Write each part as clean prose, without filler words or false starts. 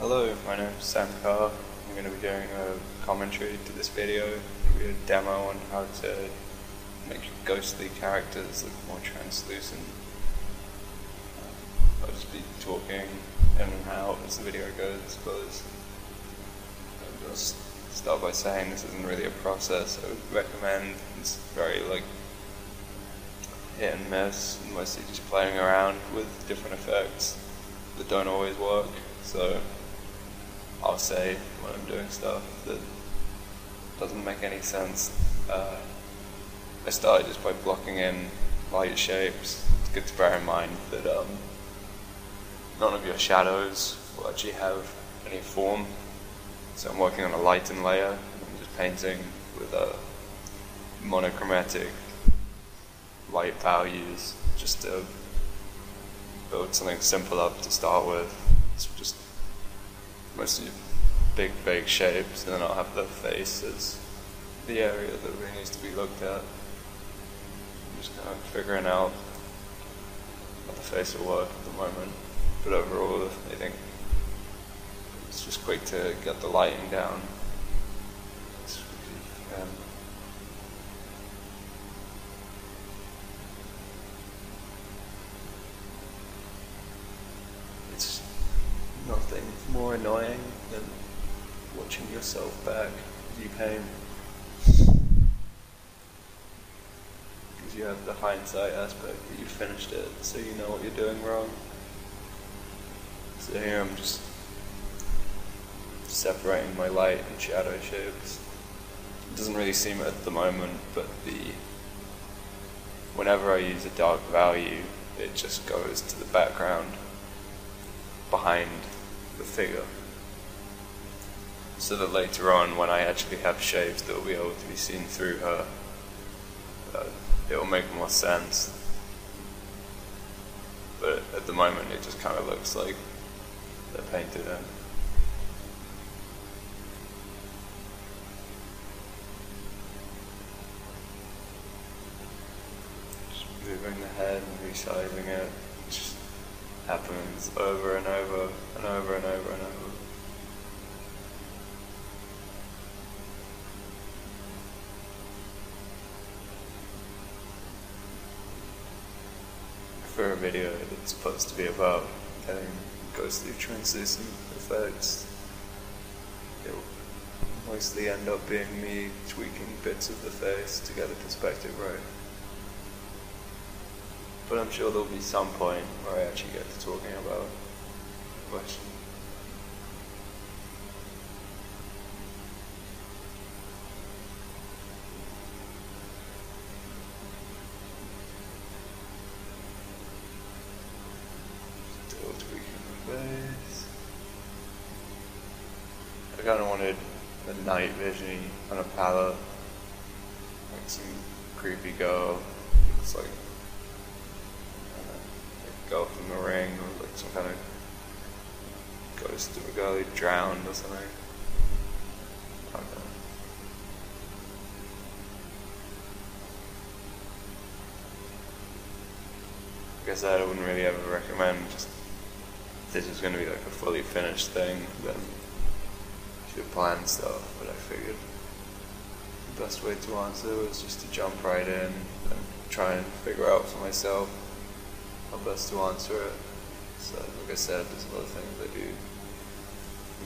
Hello, my name is Sam Carr. I'm going to be doing a commentary to this video. It'll be a demo on how to make ghostly characters look more translucent. I'll just be talking in and out as the video goes, I suppose. I'll just start by saying this isn't really a process I would recommend. It's very hit and miss, and mostly just playing around with different effects that don't always work. So I'll say when I'm doing stuff that doesn't make any sense. I started just by blocking in light shapes. It's good to bear in mind that none of your shadows will actually have any form. So I'm working on a lighten layer. I'm just painting with monochromatic light values just to build something simple up to start with. It's just mostly big vague shapes, and then I'll have the face as the area that really needs to be looked at. I'm just kind of figuring out how the face will work at the moment, but overall I think it's just quick to get the lighting down. It's nothing more annoying than watching yourself back as you paint, because you have the hindsight aspect that you finished it, so you know what you're doing wrong. So here I'm just separating my light and shadow shapes. It doesn't really seem it at the moment, but whenever I use a dark value, it just goes to the background behind the figure, so that later on when I actually have shapes that will be able to be seen through her, it will make more sense. But at the moment it just kind of looks like they're painted in. Just moving the head and resizing it. Just happens over and over and over and over and over. For a video that's supposed to be about getting ghostly translucent effects, it'll mostly end up being me tweaking bits of the face to get the perspective right. But I'm sure there'll be some point where I actually get to talking about the question. Still tweaking the face. I kind of wanted a night vision on a palette, like some creepy girl. It's like go from the ring, or like some kind of ghost of a girl who drowned or something. I don't know. Like I said, I wouldn't really ever recommend just if this is going to be like a fully finished thing, then you should plan stuff, but I figured the best way to answer was just to jump right in and try and figure out for myself how best to answer it. So, like I said, there's a lot of things I do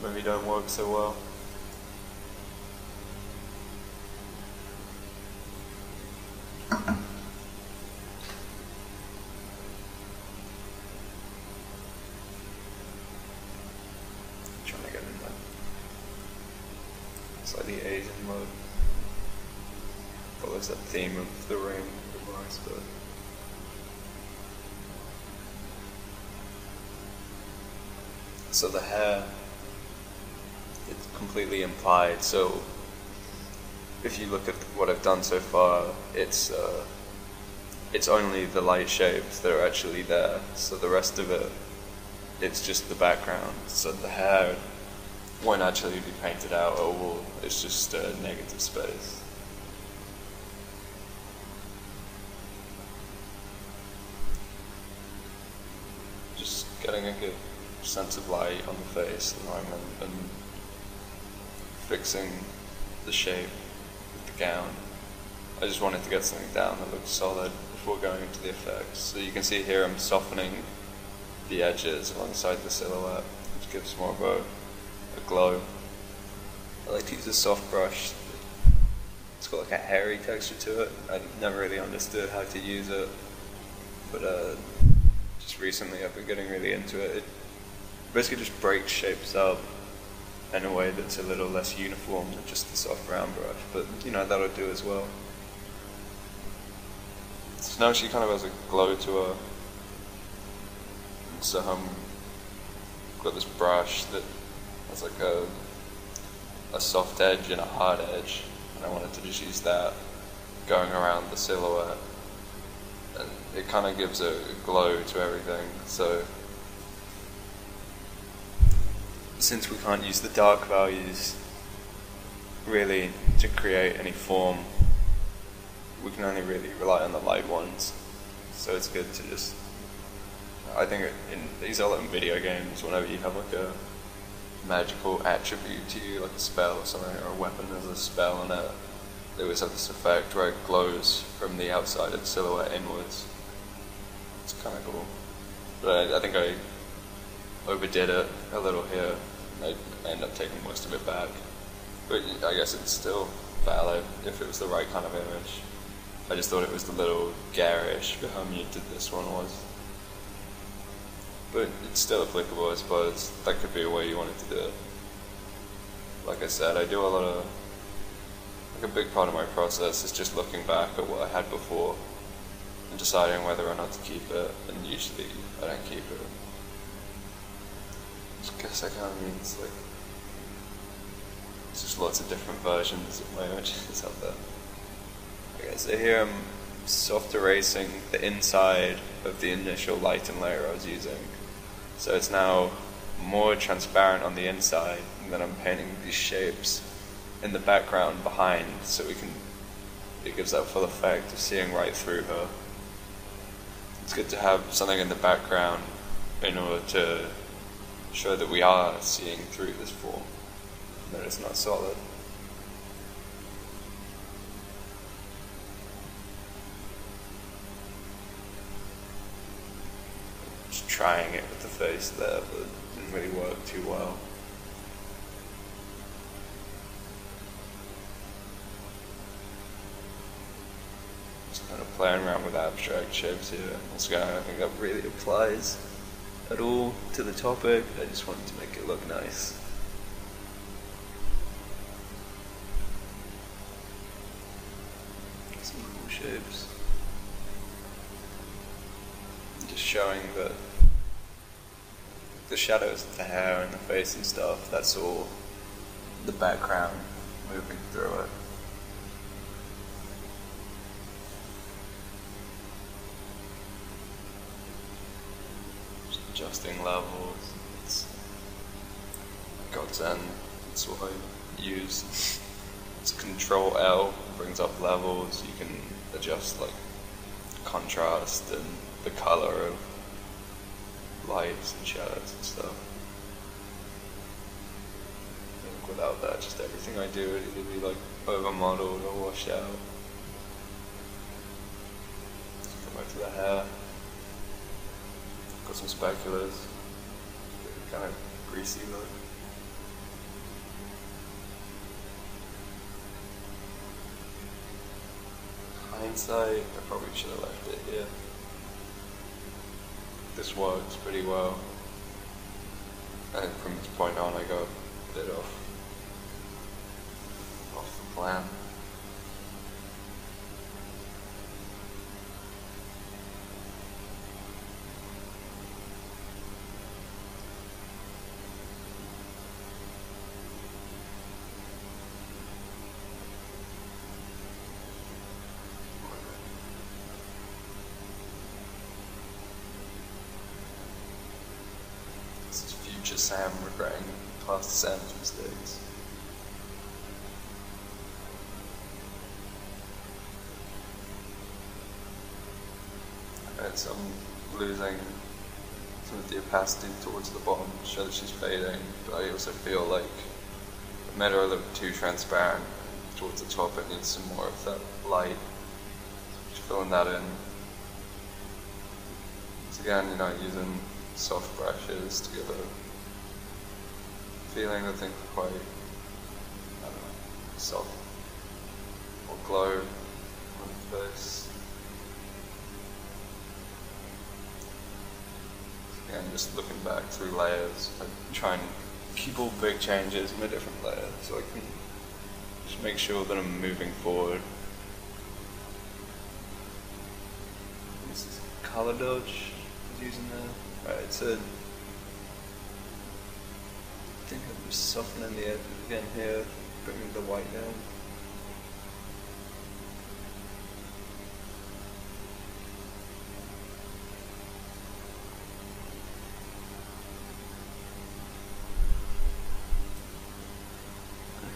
maybe don't work so well. Trying to get in that slightly Asian mode. Follows that theme of the ring a bit more, I suppose. So the hair, it's completely implied. So if you look at what I've done so far, it's only the light shapes that are actually there. So the rest of it, it's just the background. So the hair won't actually be painted out at all. It's just a negative space. Just getting a good sense of light on the face at the moment and fixing the shape of the gown. I just wanted to get something down that looked solid before going into the effects. So you can see here I'm softening the edges alongside the silhouette, which gives more of a glow. I like to use a soft brush. It's got like a hairy texture to it. I never really understood how to use it, but just recently I've been getting really into it. It basically just breaks shapes up in a way that's a little less uniform than just the soft round brush, but you know, that'll do as well. So now she kind of has a glow to her. So I've got this brush that has like a soft edge and a hard edge, and I wanted to just use that going around the silhouette, and it kind of gives a glow to everything. So since we can't use the dark values really to create any form, we can only really rely on the light ones. So it's good to just, I think in these other video games, whenever you have like a magical attribute to you, like a spell or something, or a weapon as a spell, and they always have this effect where it glows from the outside of the silhouette inwards. It's kind of cool. But I think I overdid it a little here. I end up taking most of it back. But I guess it's still valid if it was the right kind of image. I just thought it was the little garish for how muted this one was. But it's still applicable, I suppose. That could be a way you wanted to do it. Like I said, I do a lot of, like a big part of my process is just looking back at what I had before and deciding whether or not to keep it, and usually I don't keep it. I guess that kind of means like, there's just lots of different versions of my images out there. Okay, so here I'm soft erasing the inside of the initial lighten layer I was using. So it's now more transparent on the inside, and then I'm painting these shapes in the background behind, so it gives that full effect of seeing right through her. It's good to have something in the background in order to show that we are seeing through this form, that it's not solid. Just trying it with the face there, but it didn't really work too well. Just kind of playing around with abstract shapes here. Once again, I don't think that really applies at all to the topic. I just wanted to make it look nice. Some cool shapes. Just showing that the shadows of the hair and the face and stuff, that's all the background moving through it. Adjusting levels, it's God's end, that's what I use. It's Control L, brings up levels, you can adjust like contrast and the color of lights and shadows and stuff. I think without that, just everything I do would either be like over modeled or washed out. Let's go back to the hair. Got some speculas, kind of greasy look. Hindsight, I probably should have left it here. This works pretty well. I think from this point on I go a bit off the plan. This is future Sam regretting past Sam's mistakes. Alright, so I'm losing some of the opacity towards the bottom to show that she's fading, but I also feel like I made her a little too transparent towards the top. It needs some more of that light. Just filling that in. Once again, using soft brushes to give a feeling I think quite, I don't know, soft or glow on the face. Again, just looking back through layers, I try and keep all big changes in a different layer so I can just make sure that I'm moving forward. This is color dodge I was using there. Right, so I think I'm just softening the edge again here, bringing the white down.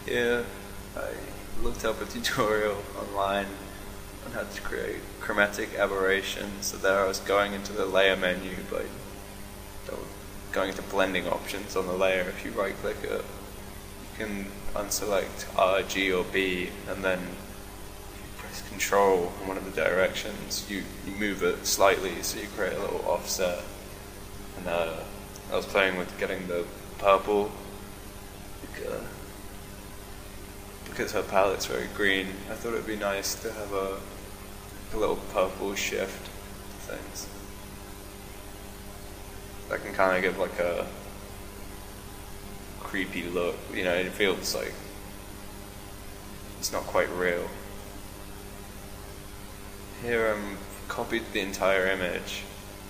Here, I looked up a tutorial online on how to create chromatic aberrations. So there I was going into the layer menu by going into blending options on the layer. If you right click it, you can unselect R, G or B, and then if you press Control in one of the directions, you move it slightly so you create a little offset. And I was playing with getting the purple because her palette's very green. I thought it would be nice to have a little purple shift to things. That can kind of give like a creepy look, it feels like it's not quite real. Here I'm copied the entire image.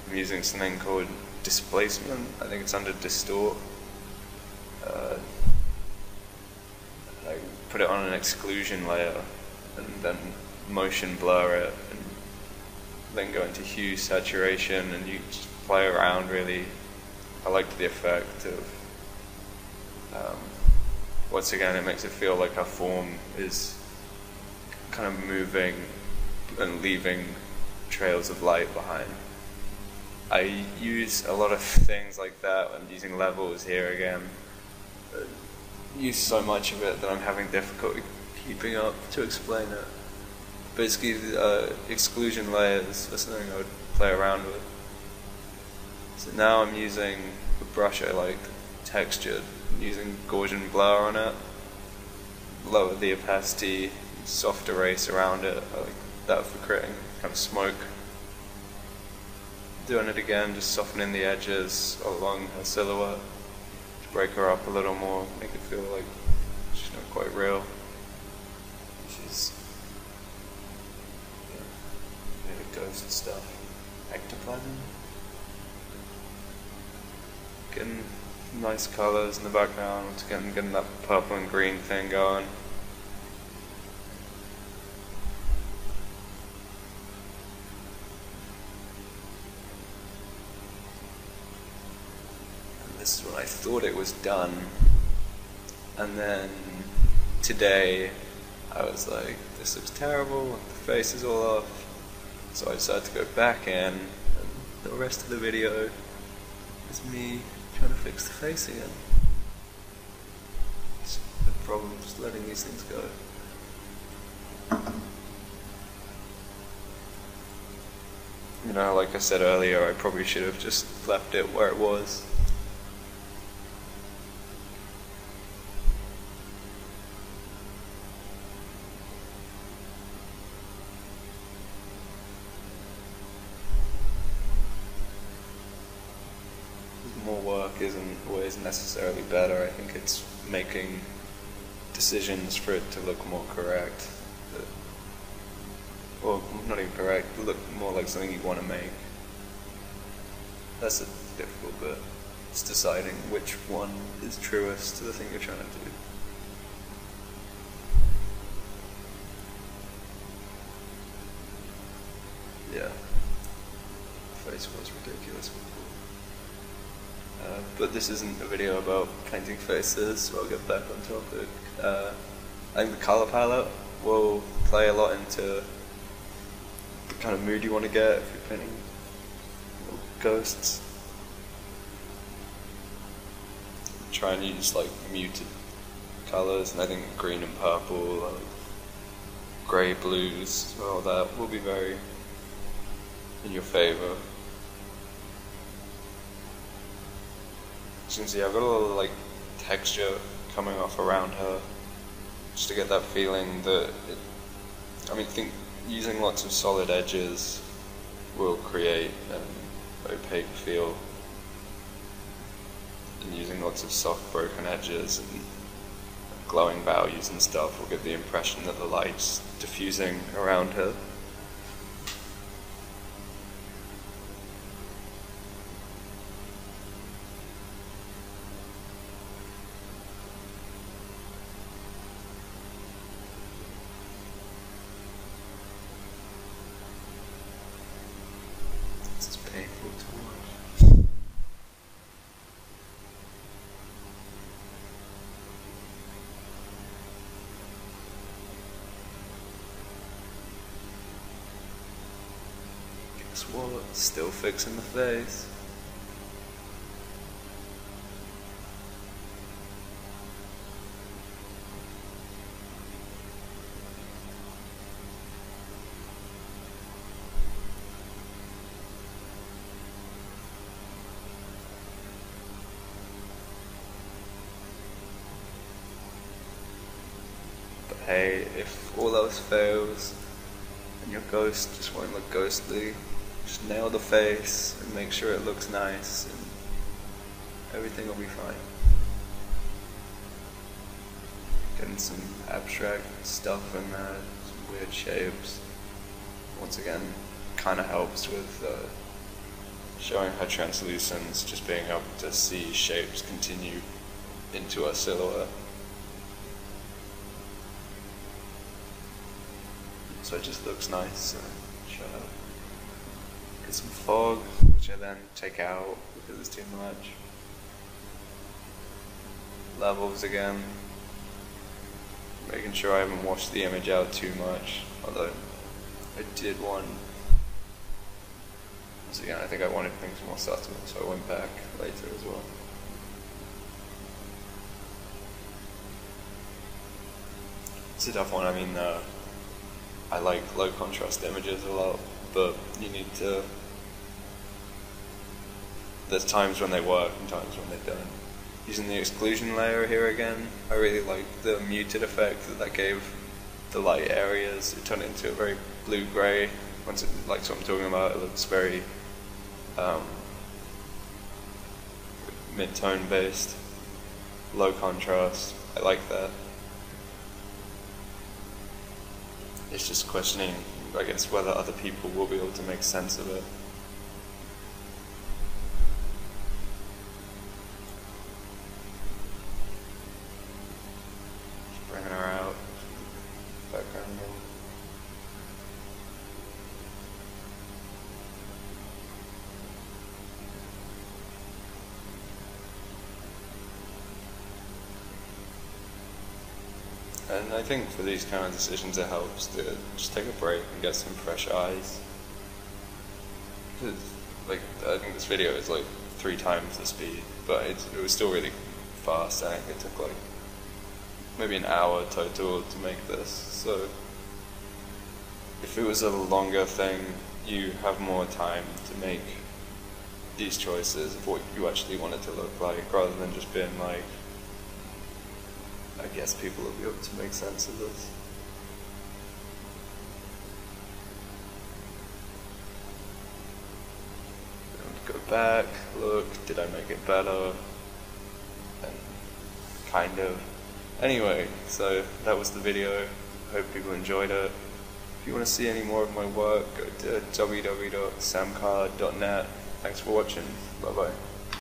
I'm using something called displacement. I think it's under distort. I put it on an exclusion layer and then motion blur it and then go into hue saturation, and you just play around really. I liked the effect of once again it makes it feel like our form is kind of moving and leaving trails of light behind. I use a lot of things like that. I'm using levels here again. Use so much of it that I'm having difficulty keeping up to explain it. Basically, exclusion layers are something I would play around with. So now I'm using a brush I like, textured, using Gaussian blur on it, lower the opacity, soft erase around it. I like that for creating kind of smoke. Doing it again, just softening the edges along her silhouette to break her up a little more, make it feel like she's not quite real. She's ghost stuff. Ectoplasm. Getting nice colours in the background, getting that purple and green thing going. And this is when I thought it was done. And then today I was like, this looks terrible, the face is all off. So I decided to go back in, and the rest of the video is me trying to fix the face again. It's the problem, just letting these things go. Like I said earlier, I probably should have just left it where it was. More work isn't always necessarily better. I think it's making decisions for it to look more correct. Well, not even correct, look more like something you want to make. That's the difficult bit. It's deciding which one is truest to the thing you're trying to do. Yeah. The face was ridiculous. But this isn't a video about painting faces, so I'll get back on topic. I think the colour palette will play a lot into the kind of mood you want to get if you're painting ghosts. try and use like muted colours, and I think green and purple, grey blues, all that will be very in your favour. As you can see, I've got a little like texture coming off around her, just to get that feeling that I think using lots of solid edges will create an opaque feel, and using lots of soft broken edges and glowing values and stuff will give the impression that the light's diffusing around her. It's painful to watch. Guess what? Still fixing the face. Hey, if all else fails and your ghost just won't look ghostly, just nail the face and make sure it looks nice and everything will be fine. Getting some abstract stuff in there, some weird shapes. Once again, kind of helps with showing her translucence, just being able to see shapes continue into her silhouette. So it just looks nice. Get some fog, which I then take out because it's too much. Levels again. Making sure I haven't washed the image out too much, although I did one. So again, I think I wanted things more subtle, so I went back later as well. It's a tough one. I mean, I like low contrast images a lot, but you need to, there's times when they work and times when they don't. Using the exclusion layer here again, I really like the muted effect that gave the light areas. It turned it into a very blue-grey. Once it likes what I'm talking about, it looks very mid-tone based, low contrast. I like that. It's just questioning, I guess, whether other people will be able to make sense of it. Just bringing her out, background again. And I think for these kind of decisions it helps to just take a break and get some fresh eyes. Because, like, I think this video is like 3 times the speed, but it was still really fast. I think it took like maybe an hour total to make this. So if it was a longer thing, you have more time to make these choices of what you actually want it to look like, rather than just being like, I guess people will be able to make sense of this. Go back, look, did I make it better? And kind of. Anyway, so that was the video. Hope people enjoyed it. If you want to see any more of my work, go to www.samcard.net. Thanks for watching. Bye bye.